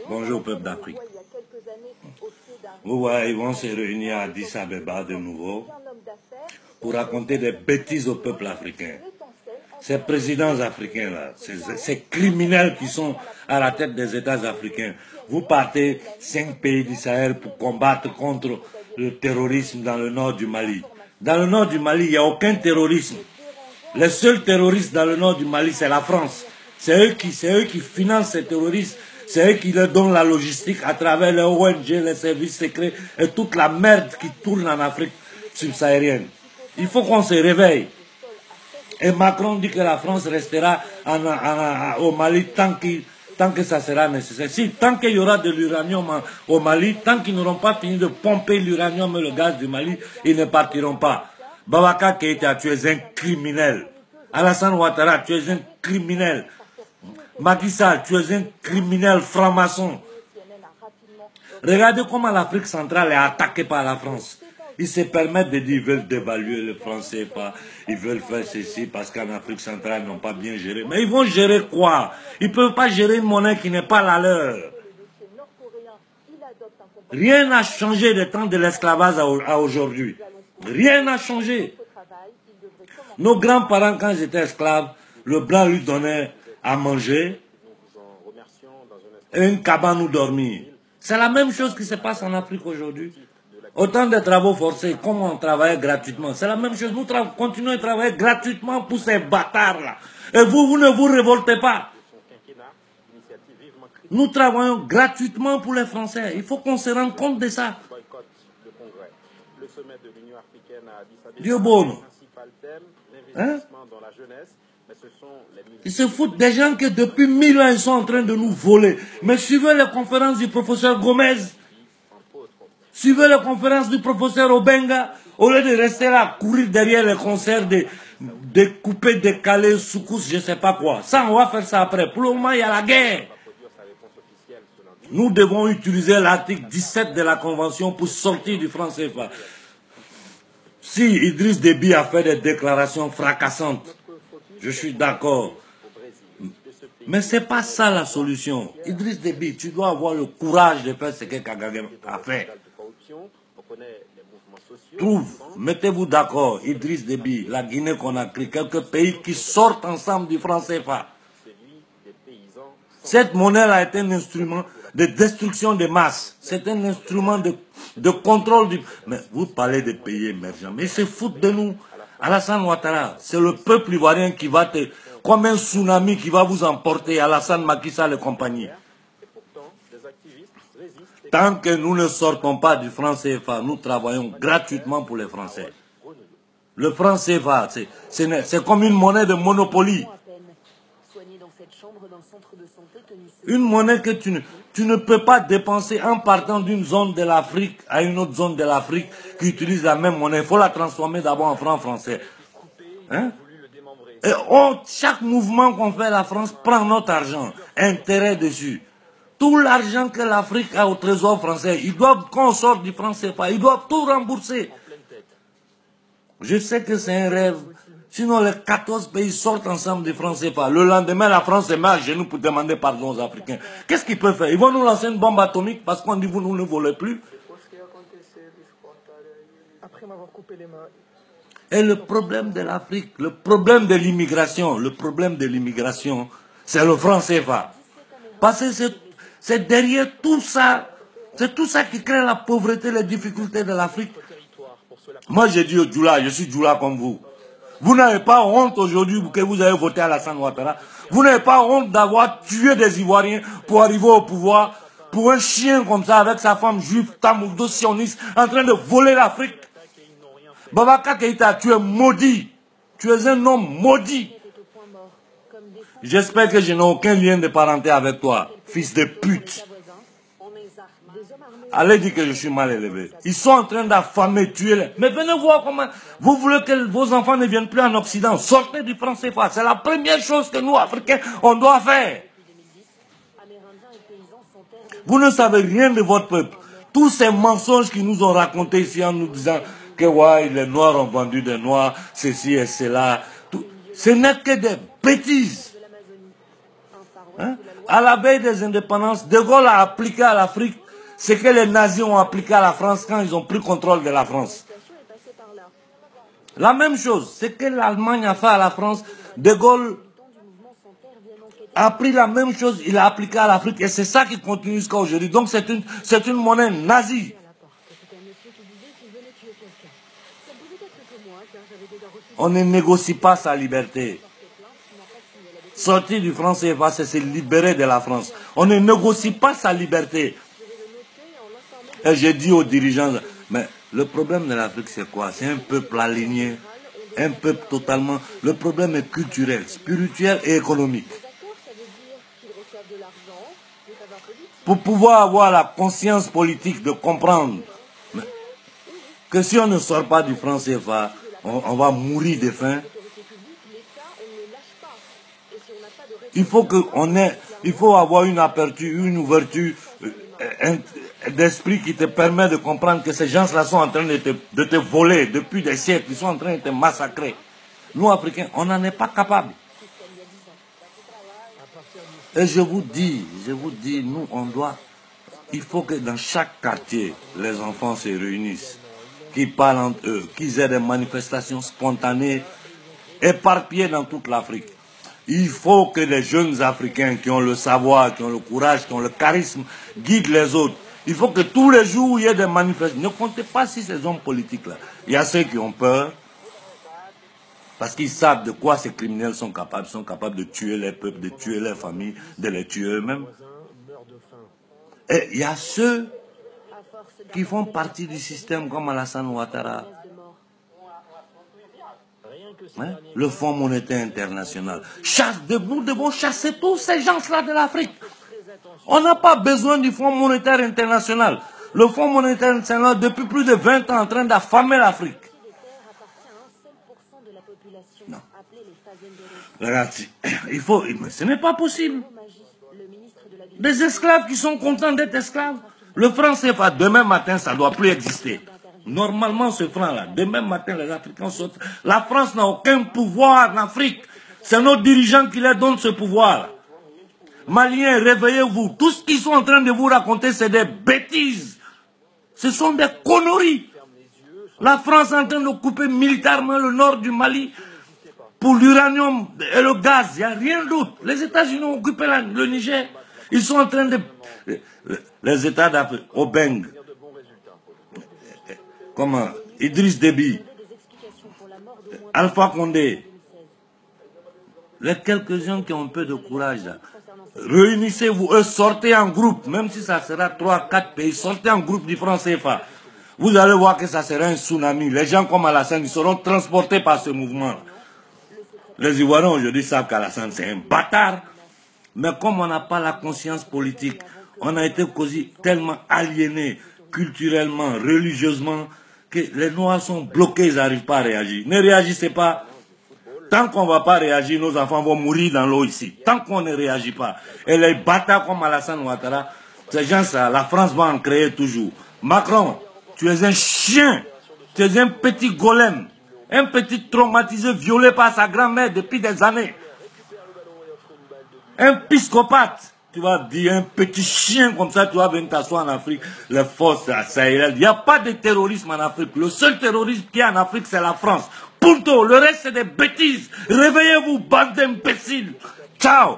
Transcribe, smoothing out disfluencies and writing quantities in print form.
Bonjour peuple d'Afrique. Vous voyez, ils vont se réunir à Addis Abeba de nouveau pour raconter des bêtises au peuple africain. Ces présidents africains-là, ces criminels qui sont à la tête des États africains, vous partez 5 pays du Sahel pour combattre contre le terrorisme dans le nord du Mali. Dans le nord du Mali, il n'y a aucun terrorisme. Les seuls terroristes dans le nord du Mali, c'est la France. C'est eux qui financent ces terroristes. C'est eux qui leur donnent la logistique à travers les ONG, les services secrets et toute la merde qui tourne en Afrique subsaharienne. Il faut qu'on se réveille. Et Macron dit que la France restera au Mali tant que ça sera nécessaire. Si, tant qu'il y aura de l'uranium au Mali, tant qu'ils n'auront pas fini de pomper l'uranium et le gaz du Mali, ils ne partiront pas. Boubacar Keïta, tu es un criminel. Alassane Ouattara, tu es un criminel. Macky Sall, tu es un criminel franc-maçon. Regardez comment l'Afrique centrale est attaquée par la France. Ils se permettent de dire qu'ils veulent dévaluer le franc CFA, ils veulent faire ceci parce qu'en Afrique centrale, ils n'ont pas bien géré. Mais ils vont gérer quoi? Ils ne peuvent pas gérer une monnaie qui n'est pas la leur. Rien n'a changé des temps de l'esclavage à aujourd'hui. Rien n'a changé. Nos grands-parents, quand ils étaient esclaves, le blanc lui donnait à manger et une cabane où dormir. C'est la même chose qui se passe en Afrique aujourd'hui. Autant de travaux forcés, comme on travaillait gratuitement. C'est la même chose. Nous continuons à travailler gratuitement pour ces bâtards-là. Et vous ne vous révoltez pas. Nous travaillons gratuitement pour les Français. Il faut qu'on se rende compte de ça. Dieu bon. Hein? Ils se foutent des gens que depuis 1000 ans, ils sont en train de nous voler. Mais suivez les conférences du professeur Gomez. Suivez les conférences du professeur Obenga. Au lieu de rester là, courir derrière les concerts de couper, décaler, soukous, je ne sais pas quoi. Ça, on va faire ça après. Pour le moment, il y a la guerre. Nous devons utiliser l'article 17 de la Convention pour sortir du franc CFA. Si Idriss Déby a fait des déclarations fracassantes, je suis d'accord. Mais ce n'est pas ça la solution. Idriss Déby, tu dois avoir le courage de faire ce que Kagame a fait. Mettez-vous d'accord, Idriss Déby, la Guinée-Conakry, quelques pays qui sortent ensemble du franc CFA. Cette monnaie-là est un instrument de destruction des masses. C'est un instrument de contrôle du... Mais vous parlez des pays émergents, mais ils se foutent de nous. Alassane Ouattara, c'est le peuple ivoirien qui va te... Comme un tsunami qui va vous emporter, Alassane, Macky Sall et compagnie. Tant que nous ne sortons pas du franc CFA, nous travaillons gratuitement pour les Français. Le franc CFA, c'est comme une monnaie de Monopoly. Une monnaie que tu ne peux pas dépenser en partant d'une zone de l'Afrique à une autre zone de l'Afrique qui utilise la même monnaie. Il faut la transformer d'abord en franc français. Hein? Et chaque mouvement qu'on fait, la France prend notre argent, intérêt dessus. Tout l'argent que l'Afrique a au trésor français, ils doivent, quand on sort du franc CFA, ils doivent tout rembourser. Je sais que c'est un rêve. Sinon, les 14 pays sortent ensemble du franc CFA. Le lendemain, la France se met à genoux pour demander pardon aux Africains. Qu'est-ce qu'ils peuvent faire? Ils vont nous lancer une bombe atomique parce qu'on dit vous nous ne volez plus. Et le problème de l'Afrique, le problème de l'immigration, c'est le franc CFA. Parce que c'est derrière tout ça, c'est tout ça qui crée la pauvreté, les difficultés de l'Afrique. Moi, j'ai dit au Djoula, je suis Djoula comme vous. Vous n'avez pas honte aujourd'hui que vous avez voté à Alassane Ouattara. Vous n'avez pas honte d'avoir tué des Ivoiriens pour arriver au pouvoir, pour un chien comme ça, avec sa femme juive, tamourdo, sioniste, en train de voler l'Afrique. Boubacar Keïta, tu es maudit. Tu es un homme maudit. J'espère que je n'ai aucun lien de parenté avec toi, fils de pute. Allez dire que je suis mal élevé. Ils sont en train d'affamer, tuer. Mais venez voir comment... Vous voulez que vos enfants ne viennent plus en Occident. Sortez du franc CFA. C'est la première chose que nous, Africains, on doit faire. Vous ne savez rien de votre peuple. Tous ces mensonges qu'ils nous ont racontés ici en nous disant que ouais, les Noirs ont vendu des Noirs, ceci et cela. Ce n'est que des bêtises. Hein? À la veille des indépendances, De Gaulle a appliqué à l'Afrique ce que les nazis ont appliqué à la France quand ils ont pris contrôle de la France. La même chose, ce que l'Allemagne a fait à la France, De Gaulle a pris la même chose, il a appliqué à l'Afrique et c'est ça qui continue jusqu'à aujourd'hui. Donc c'est une monnaie nazie. On ne négocie pas sa liberté. Sortir du franc CFA, c'est se libérer de la France. On ne négocie pas sa liberté. Et j'ai dit aux dirigeants, mais le problème de l'Afrique c'est quoi? C'est un peuple aligné, un peuple totalement... Le problème est culturel, spirituel et économique. Pour pouvoir avoir la conscience politique de comprendre que si on ne sort pas du franc CFA, on va mourir de faim. Il faut avoir une aperture, une ouverture d'esprit qui te permet de comprendre que ces gens-là sont en train de te voler depuis des siècles, ils sont en train de te massacrer. Nous, Africains, on n'en est pas capables. Et je vous dis, nous, il faut que dans chaque quartier, les enfants se réunissent, qu'ils parlent entre eux, qu'ils aient des manifestations spontanées, éparpillées dans toute l'Afrique. Il faut que les jeunes Africains qui ont le savoir, qui ont le courage, qui ont le charisme, guident les autres. Il faut que tous les jours, il y ait des manifestations. Ne comptez pas sur ces hommes politiques-là. Il y a ceux qui ont peur, parce qu'ils savent de quoi ces criminels sont capables. Ils sont capables de tuer les peuples, de tuer les familles, de les tuer eux-mêmes. Et il y a ceux qui font partie du système comme Alassane Ouattara. Hein? Le Fonds monétaire international. Nous devons chasser tous ces gens-là de l'Afrique. On n'a pas besoin du Fonds monétaire international. Le Fonds monétaire international, depuis plus de 20 ans, est en train d'affamer l'Afrique. Non. Regarde, ce n'est pas possible. Des esclaves qui sont contents d'être esclaves. Le franc CFA, demain matin, ça ne doit plus exister. Normalement, ce franc-là, demain matin, les Africains sortent. La France n'a aucun pouvoir en Afrique. C'est nos dirigeants qui leur donnent ce pouvoir. Maliens, réveillez-vous. Tout ce qu'ils sont en train de vous raconter, c'est des bêtises. Ce sont des conneries. La France est en train de couper militairement le nord du Mali pour l'uranium et le gaz. Il n'y a rien d'autre. Les États-Unis ont occupé le Niger. Ils sont en train de... Les États d'Afrique, Obeng, comment, Idriss Déby, Alpha Condé, les quelques-uns qui ont un peu de courage, là, réunissez-vous, sortez en groupe, même si ça sera 3-4 pays, sortez en groupe du franc CFA. Vous allez voir que ça sera un tsunami. Les gens comme Alassane, ils seront transportés par ce mouvement. Les Ivoiriens aujourd'hui savent qu'Alassane c'est un bâtard. Mais comme on n'a pas la conscience politique, on a été tellement aliénés culturellement, religieusement, que les Noirs sont bloqués, ils n'arrivent pas à réagir. Ne réagissez pas. Tant qu'on ne va pas réagir, nos enfants vont mourir dans l'eau ici. Tant qu'on ne réagit pas. Et les bâtards comme Alassane Ouattara, ces gens-là, la France va en créer toujours. Macron, tu es un chien. Tu es un petit golem. Un petit traumatisé violé par sa grand-mère depuis des années. Un psychopathe. Tu vas dire un petit chien comme ça, tu vas venir t'asseoir en Afrique, les forces sahéliennes. Il n'y a pas de terrorisme en Afrique. Le seul terrorisme qu'il y a en Afrique, c'est la France. Punto. Le reste, c'est des bêtises. Réveillez-vous, bande d'imbéciles. Ciao.